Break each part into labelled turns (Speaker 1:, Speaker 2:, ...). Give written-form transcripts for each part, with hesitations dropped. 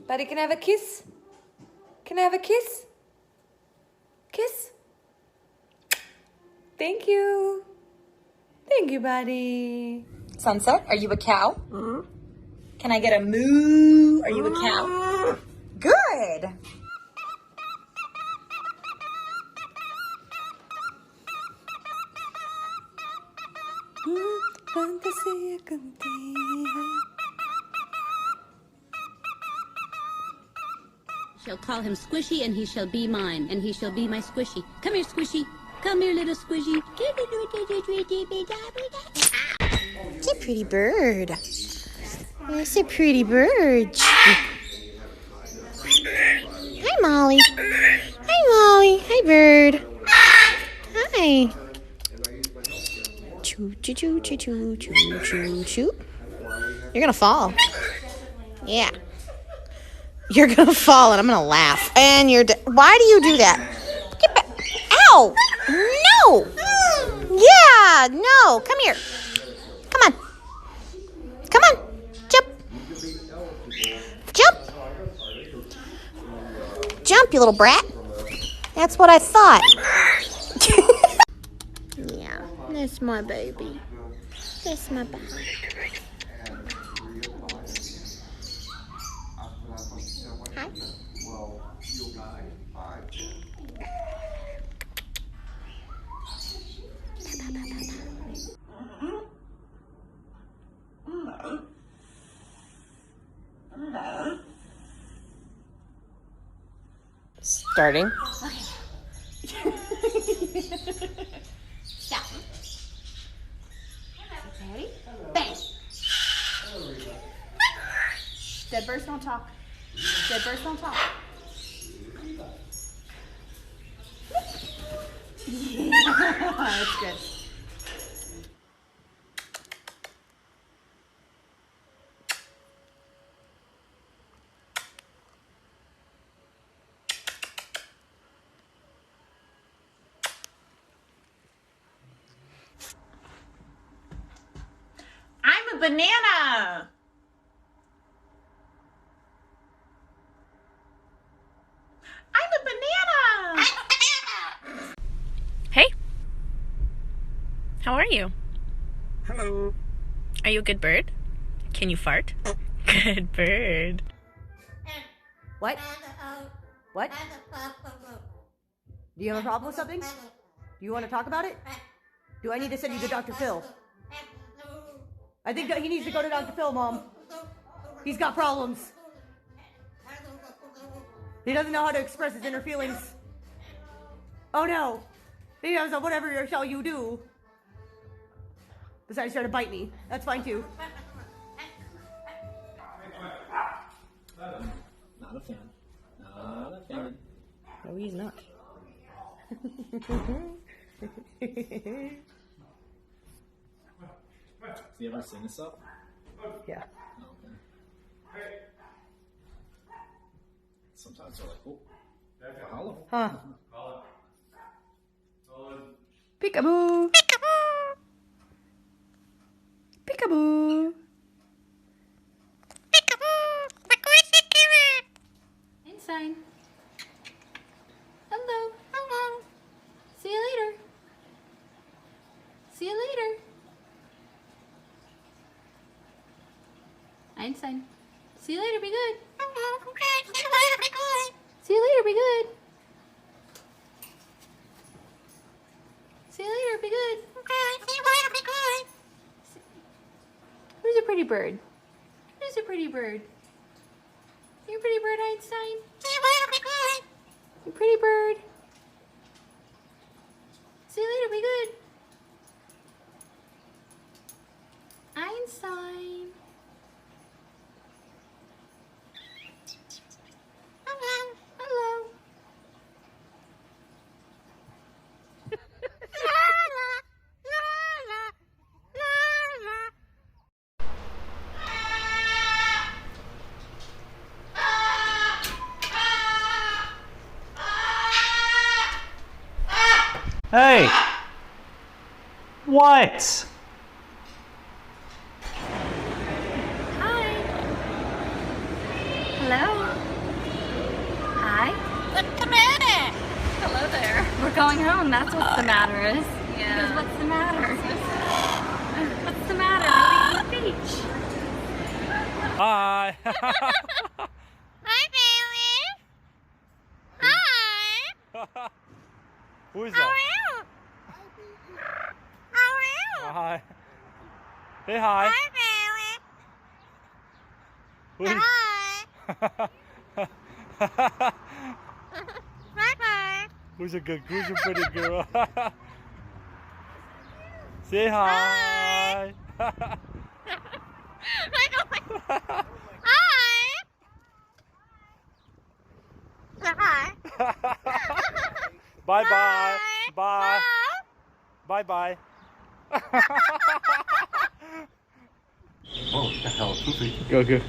Speaker 1: Buddy, can I have a kiss? Can I have a kiss? Kiss? Thank you. Thank you, buddy. Sunset, are you a cow? Can I get a moo? Are you a cow? Good. Fantasía contigo.
Speaker 2: Shall call him Squishy, and he shall be mine, and he shall be my Squishy. Come here, Squishy. Come here, little Squishy.
Speaker 3: It's a pretty bird. It's a pretty bird. Hi, Molly. Hi, Molly. Hi, bird. Hi. Choo, choo, choo, choo, choo, choo, choo, choo. You're gonna fall. Yeah. You're gonna fall, and I'm gonna laugh. And you're why do you do that? Get back. Ow! No! Yeah, no. Come here. Come on. Come on. Jump. Jump. Jump, you little brat. That's what I thought. Yeah, that's my baby. That's my baby. Hi. Starting.
Speaker 2: Stop. Ready? Bang. Dead birds don't talk. Dead birds don't talk. That's good.
Speaker 4: I'm a banana. I'm a banana.
Speaker 5: Hey. How are you?
Speaker 4: Hello.
Speaker 5: Are you a good bird? Can you fart? Good bird.
Speaker 1: What? What? Do you have a problem with something? Do you want to talk about it? Do I need to send you to Dr. Phil? I think that he needs to go to Dr. Phil, Mom. He's got problems. He doesn't know how to express his inner feelings. Oh no. He doesn't know whatever shall you do. Besides try to bite me. That's fine too.
Speaker 6: Not a fan. Not a fan.
Speaker 1: No, he's not.
Speaker 6: Has he ever seen this up?
Speaker 1: Yeah.
Speaker 6: Oh, okay. Sometimes they're like, oh, hello.
Speaker 1: Huh. Peekaboo. Peekaboo.
Speaker 2: Einstein. Hello. Hello. See you later. See you later. Einstein. See you later, be good. See you later, be good. See you later, be good. Who's a pretty bird? Who's a pretty bird? You a pretty bird, Einstein? You pretty bird. See you later, be good. Einstein. Hello. Hello.
Speaker 7: Hey! What?
Speaker 2: Hi. Hello. Hi. What's the matter? Hello there. We're going home. That's what the matter is. Yeah. Because what's the matter? What's the matter? We're leaving the beach.
Speaker 7: Hi.
Speaker 2: Hi, Bailey. Hi.
Speaker 7: Who is
Speaker 2: How
Speaker 7: that?
Speaker 2: are you? How are you?
Speaker 7: Hi. Say hi.
Speaker 2: Hi, Bailey.
Speaker 7: Who is-
Speaker 2: Hi. Bye-bye.
Speaker 7: Who's a pretty girl? Say hi.
Speaker 2: Hi. Hi.
Speaker 7: Bye bye. Bye. Bye bye.
Speaker 6: Oh, what the hell? Poopy.
Speaker 7: Go, go.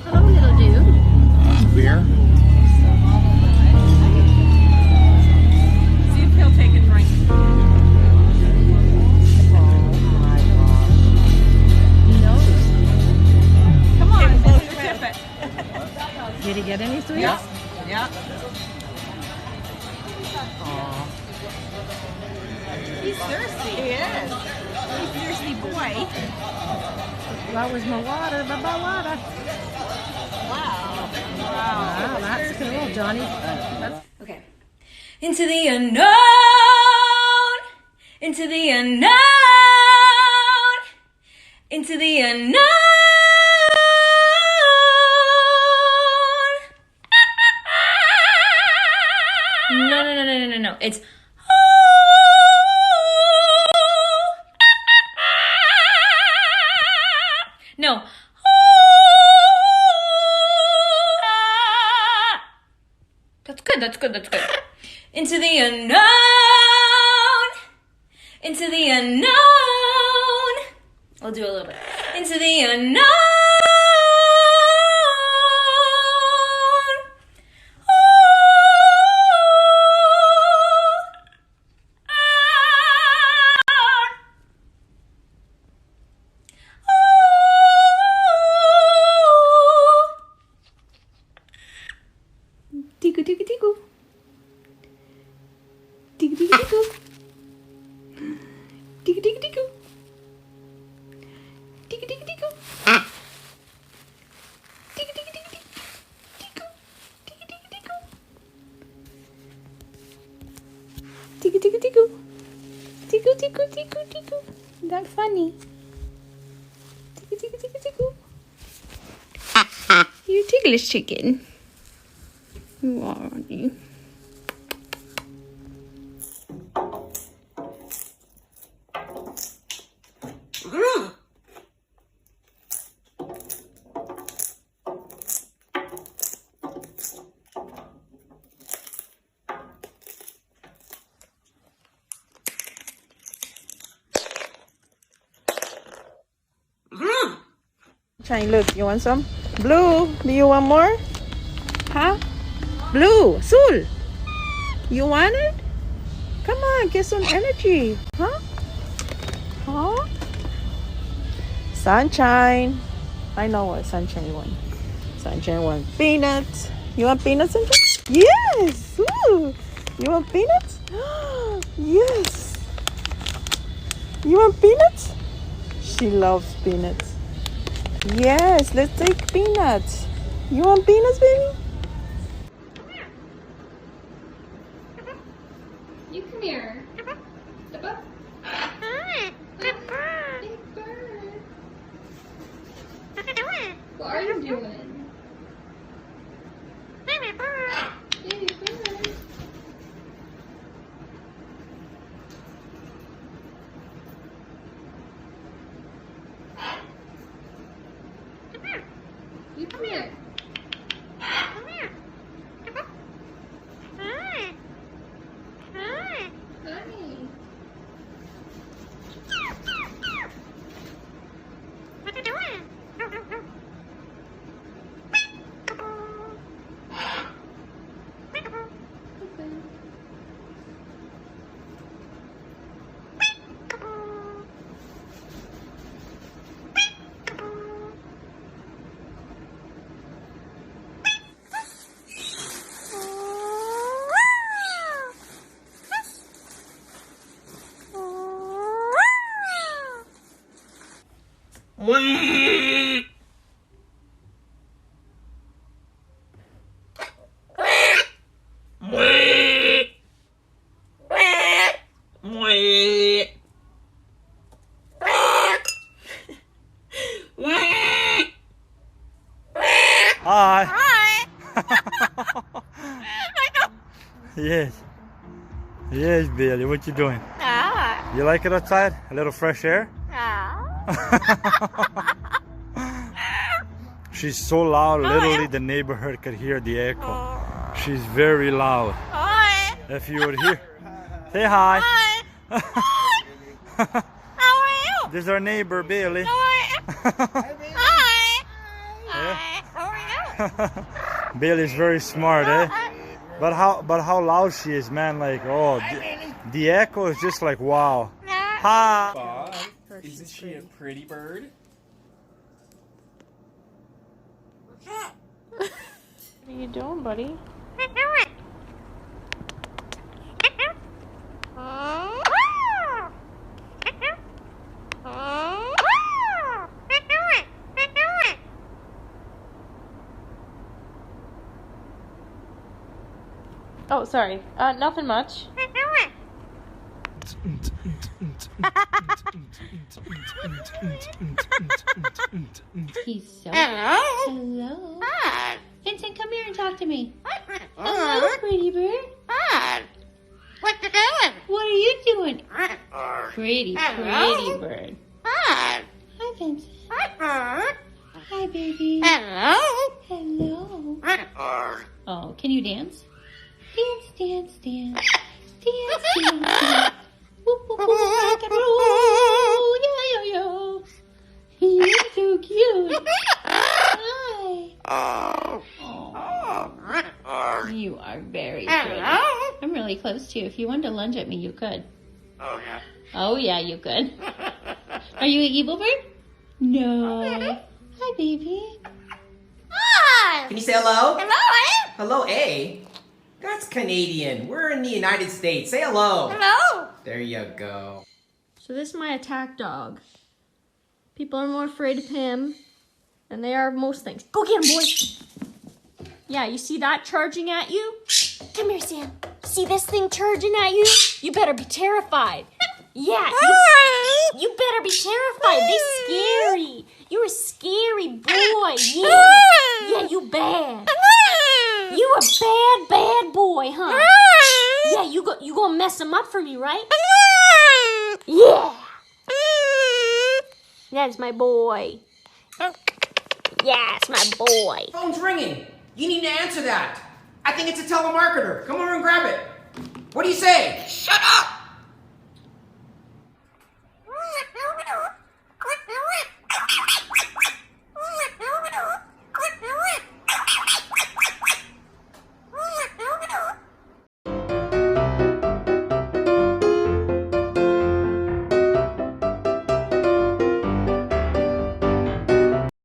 Speaker 2: Hello, little dude.
Speaker 6: Beer?
Speaker 4: See if he'll take a drink.
Speaker 2: He knows.
Speaker 4: Come on, tip it.
Speaker 1: Did he get any sweets?
Speaker 4: Yeah. Yeah. He's thirsty. He is. He's a thirsty boy.
Speaker 1: That was my water, my water.
Speaker 4: Wow.
Speaker 1: Wow, that's cool, Johnny.
Speaker 2: Okay. Into the unknown. Into the unknown. Into the unknown. No. It's no. That's good. Into the unknown. Into the unknown. I'll do a little bit. Into the unknown. Tiku tiku tiku. Tiku tiku tiku. Tiku tiku tiku. Tiku tiku tiku. Tiku tiku tiku tiku. Tiku. Tiku tiku tiku. Tiku tiku tiku. Tiku tiku tiku tiku. That funny. Tiku tiku tiku tiku. You ticklish chicken. Who are you?
Speaker 3: Shine, look, you want some? Blue, do you want more? Huh? Blue, Sul, you want it? Come on, get some energy. Huh? Huh? Sunshine. I know what Sunshine wants. Sunshine wants peanuts. You want peanuts, Sunshine? Yes. Ooh. You want peanuts? Yes. You want peanuts? She loves peanuts. Yes, let's take peanuts. You want peanuts, baby?
Speaker 2: You come here. Step up. Big bird. What are you doing? Baby bird. Baby bird. You come here. Come here.
Speaker 7: Hi. Yes. Yes, Billy. What you doing? You like it outside? A little fresh air? She's so loud, literally the neighborhood could hear the echo. She's very loud. If you would hear... Say hi. This is our neighbor, Billy. Bailey's very smart, eh? But how loud she is, man! Like, oh, the echo is just like wow. Hi.
Speaker 8: Bob, isn't she a pretty bird?
Speaker 3: What are you doing, buddy? Oh, sorry. Nothing much.
Speaker 2: He's so... Hello. Vincent, come here and talk to me. Hello, pretty bird.
Speaker 3: What you doing?
Speaker 2: What are you doing? Pretty bird. Hi, Vincent. Hi, baby.
Speaker 3: Hello.
Speaker 2: Hello. Oh, can you dance? Dance. Dance. Whoop, whoop, whoop, rock and roll. Yo. You're so cute. Hi. Oh. You are very pretty. I'm really close to you. If you wanted to lunge at me, you could. Oh, yeah, you could. Are you an evil bird? No. Hi, baby.
Speaker 8: Can you say hello?
Speaker 3: Hello.
Speaker 8: Hello, A. That's Canadian. We're in the United States. Say hello.
Speaker 3: Hello.
Speaker 8: There you go.
Speaker 9: So this is my attack dog. People are more afraid of him than they are of most things. Go get him, boy! Yeah, you see that charging at you? Come here, Sam. See this thing charging at you? You better be terrified. Yeah, you better be terrified. They scary. You're a scary boy. Yeah, you bad. You a bad boy, huh? Yeah, you gonna mess them up for me, right? Yeah. That's my boy. Yes, my boy.
Speaker 8: Phone's ringing. You need to answer that. I think it's a telemarketer. Come over and grab it. What do you say?
Speaker 3: Shut up.